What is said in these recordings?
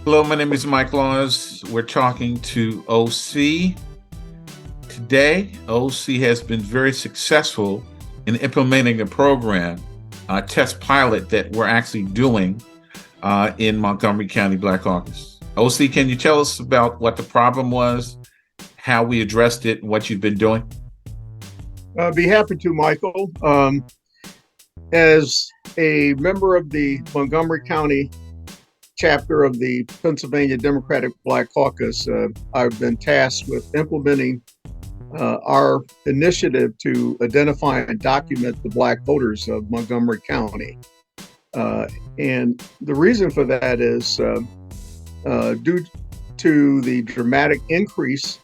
Hello, my name is Mike Laws. We're talking to OC. Today, OC has been very successful in implementing a program, a test pilot that we're actually doing in Montgomery County Black Caucus. OC, can you tell us about what the problem was, how we addressed it, and what you've been doing? I'd be happy to, Michael. As a member of the Montgomery County chapter of the Pennsylvania Democratic Black Caucus, I've been tasked with implementing our initiative to identify and document the Black voters of Montgomery County. And the reason for that is due to the dramatic increase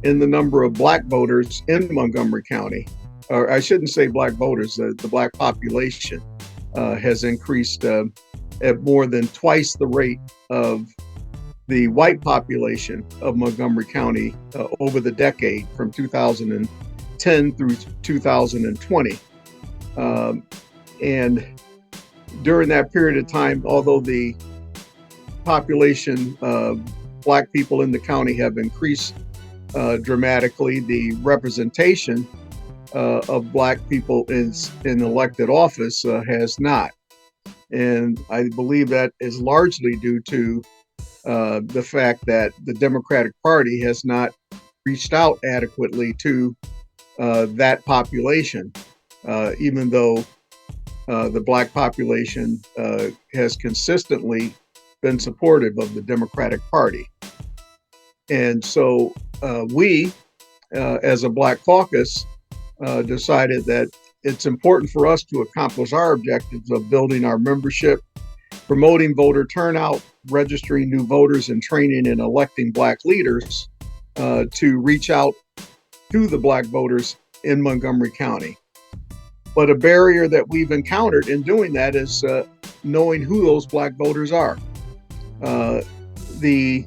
in the number of Black voters in Montgomery County. Or I shouldn't say Black voters, the Black population has increased at more than twice the rate of the white population of Montgomery County over the decade from 2010 through 2020. And during that period of time, although the population of Black people in the county have increased dramatically, the representation of Black people in elected office has not. And I believe that is largely due to the fact that the Democratic Party has not reached out adequately to that population, even though the Black population has consistently been supportive of the Democratic Party. And so we, as a Black caucus, decided that it's important for us to accomplish our objectives of building our membership, promoting voter turnout, registering new voters, and training and electing Black leaders to reach out to the Black voters in Montgomery County. But a barrier that we've encountered in doing that is knowing who those Black voters are. The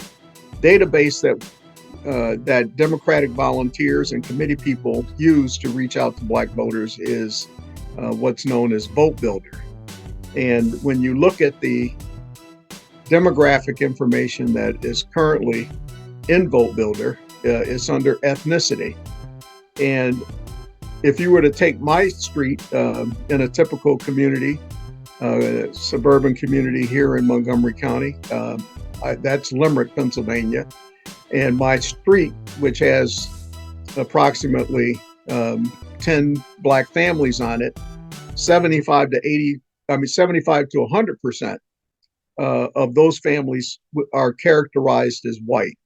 database that Democratic volunteers and committee people use to reach out to Black voters is what's known as Vote Builder. And when you look at the demographic information that is currently in Vote Builder, it's under ethnicity. And if you were to take my street in a typical community, suburban community here in Montgomery County, that's Limerick, Pennsylvania. And my street, which has approximately 10 Black families on it, 75 to 100% of those families are characterized as white.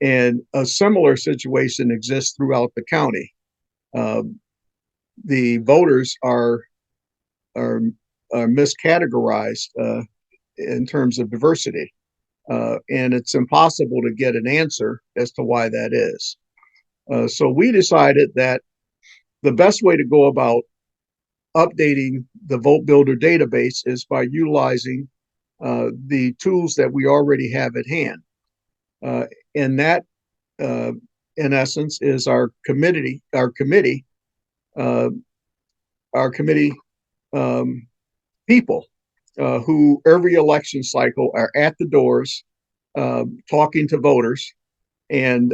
And a similar situation exists throughout the county. The voters are miscategorized in terms of diversity. And it's impossible to get an answer as to why that is. So we decided that the best way to go about updating the Vote Builder database is by utilizing the tools that we already have at hand. And that, in essence, is our committee people who every election cycle are at the doors talking to voters, and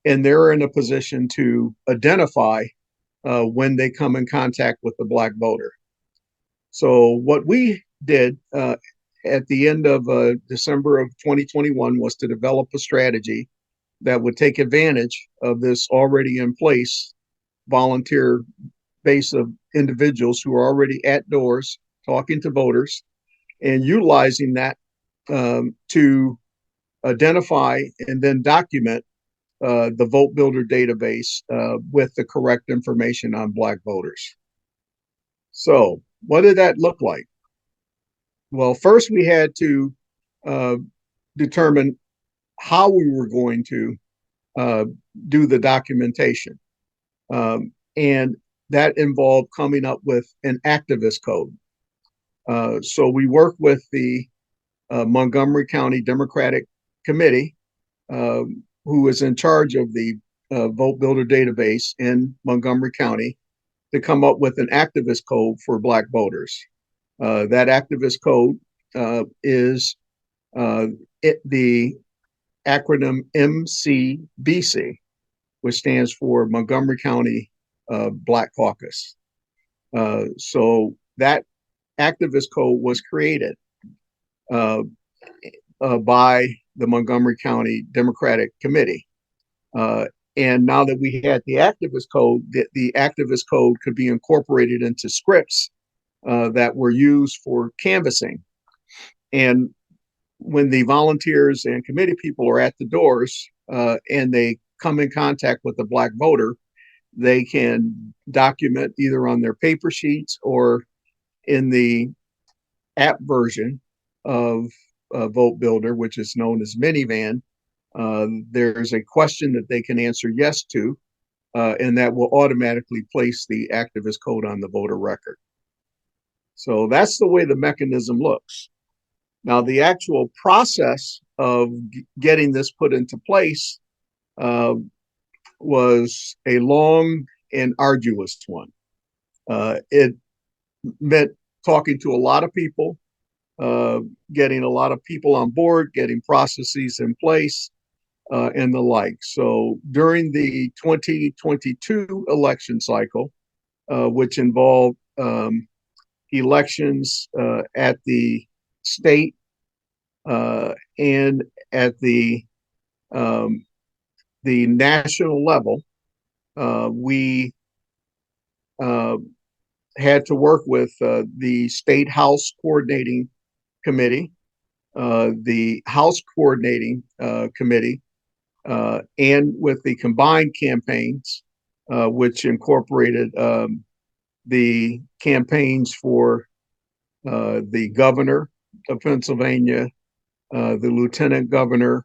they're in a position to identify when they come in contact with the Black voter. So what we did at the end of December of 2021 was to develop a strategy that would take advantage of this already in place volunteer base of individuals who are already at doors talking to voters, and utilizing that to identify and then document the Vote Builder database with the correct information on Black voters. So what did that look like? Well, first we had to determine how we were going to do the documentation. And that involved coming up with an activist code. So we worked with the Montgomery County Democratic Committee, who is in charge of the Vote Builder database in Montgomery County, to come up with an activist code for Black voters. That activist code is The acronym MCBC, which stands for Montgomery County Black Caucus. So that activist code was created by the Montgomery County Democratic Committee. And now that we had the activist code, the activist code could be incorporated into scripts that were used for canvassing. And when the volunteers and committee people are at the doors and they come in contact with the Black voter, they can document either on their paper sheets or in the app version of Vote Builder, which is known as Minivan. There's a question that they can answer yes to, and that will automatically place the activist code on the voter record. So that's the way the mechanism looks. Now, the actual process of getting this put into place was a long and arduous one. It meant talking to a lot of people, getting a lot of people on board, getting processes in place, and the like. So during the 2022 election cycle, which involved elections at the state and at the national level, we had to work with the State House Coordinating Committee, the House Coordinating Committee, and with the combined campaigns, which incorporated the campaigns for the governor of Pennsylvania, the lieutenant governor,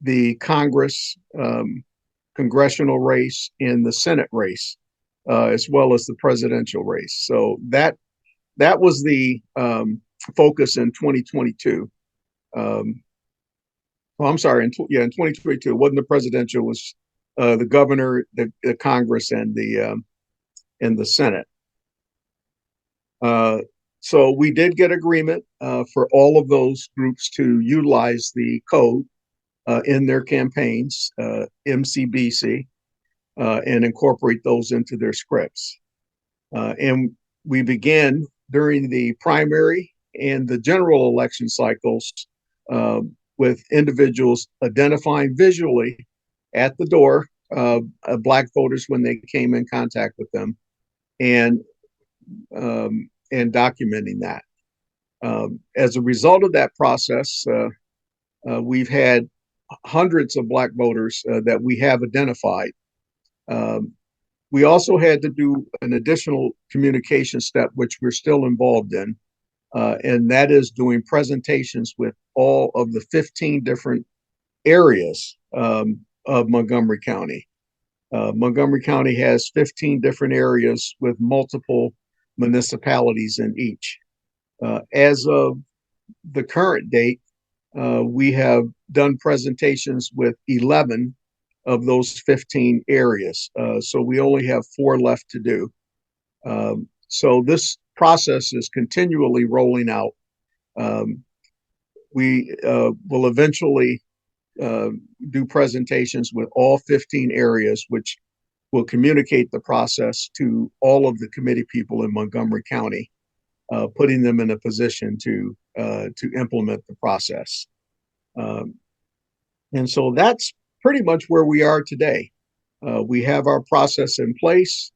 the Congress, congressional race, and the Senate race, as well as the presidential race. So that was the focus in 2022. I'm sorry, in 2022, it wasn't the presidential, it was the governor, the Congress, and the Senate. So we did get agreement for all of those groups to utilize the code in their campaigns, MCBC, and incorporate those into their scripts. And we began during the primary and the general election cycles with individuals identifying visually at the door Black voters when they came in contact with them, and documenting that. As a result of that process, we've had hundreds of Black voters that we have identified. We also had to do an additional communication step, which we're still involved in, and that is doing presentations with all of the 15 different areas of Montgomery County. Montgomery County has 15 different areas with multiple municipalities in each. As of the current date, we have done presentations with 11 of those 15 areas. So we only have 4 left to do. So this process is continually rolling out. We will eventually do presentations with all 15 areas, which will communicate the process to all of the committee people in Montgomery County, putting them in a position to implement the process. And so that's pretty much where we are today. We have our process in place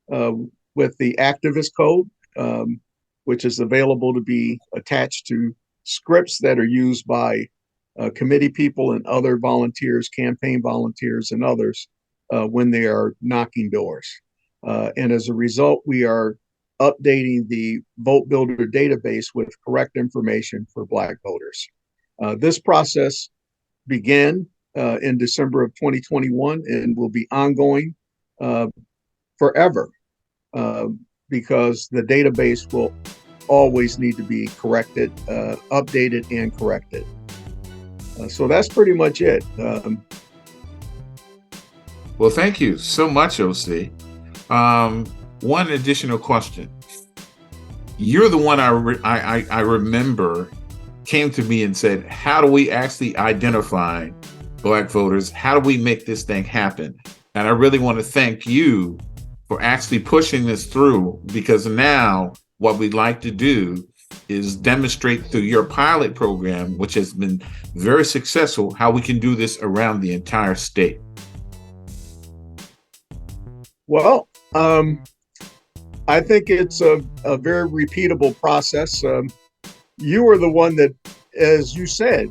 with the activist code, which is available to be attached to scripts that are used by committee people and other volunteers, campaign volunteers, and others when they are knocking doors. And as a result, we are updating the Vote Builder database with correct information for Black voters. This process began in December of 2021 and will be ongoing forever because the database will always need to be corrected, updated, and corrected. So that's pretty much it. Well, thank you so much, OC. One additional question. You're the one I remember came to me and said, how do we actually identify Black voters? How do we make this thing happen? And I really want to thank you for actually pushing this through, because now what we'd like to do is demonstrate through your pilot program, which has been very successful, how we can do this around the entire state. Well, I think it's a very repeatable process. You were the one that, as you said,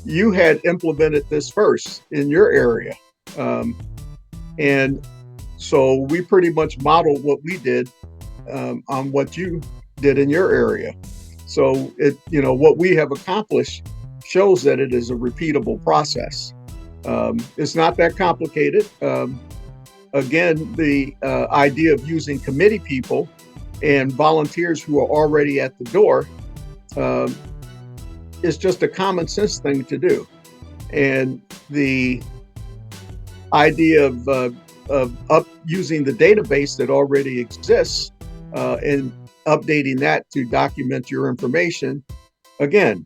you had implemented this first in your area. And so we pretty much modeled what we did on what you did in your area. So what we have accomplished shows that it is a repeatable process. It's not that complicated. Again, the idea of using committee people and volunteers who are already at the door is just a common sense thing to do. And the idea of using the database that already exists and updating that to document your information, again,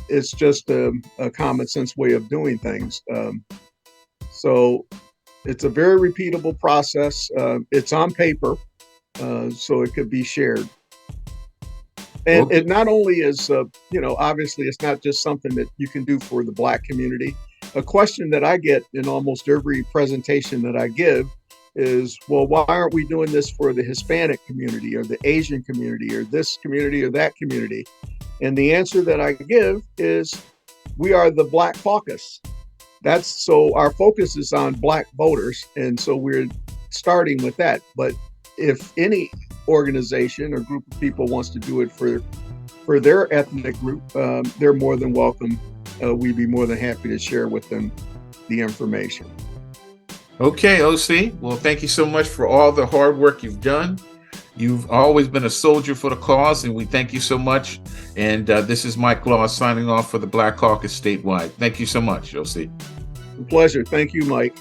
it's just a common sense way of doing things. So it's a very repeatable process. It's on paper, so it could be shared. And Okay. it not only is, obviously it's not just something that you can do for the Black community. A question that I get in almost every presentation that I give is, well, why aren't we doing this for the Hispanic community or the Asian community or this community or that community? And the answer that I give is, we are the Black Caucus. So our focus is on Black voters. And so we're starting with that. But if any organization or group of people wants to do it for their ethnic group, they're more than welcome. We'd be more than happy to share with them the information. Okay, OC. Well, thank you so much for all the hard work you've done. You've always been a soldier for the cause, and we thank you so much. And this is Mike Law signing off for the Black Caucus statewide. Thank you so much, OC. A pleasure. Thank you, Mike.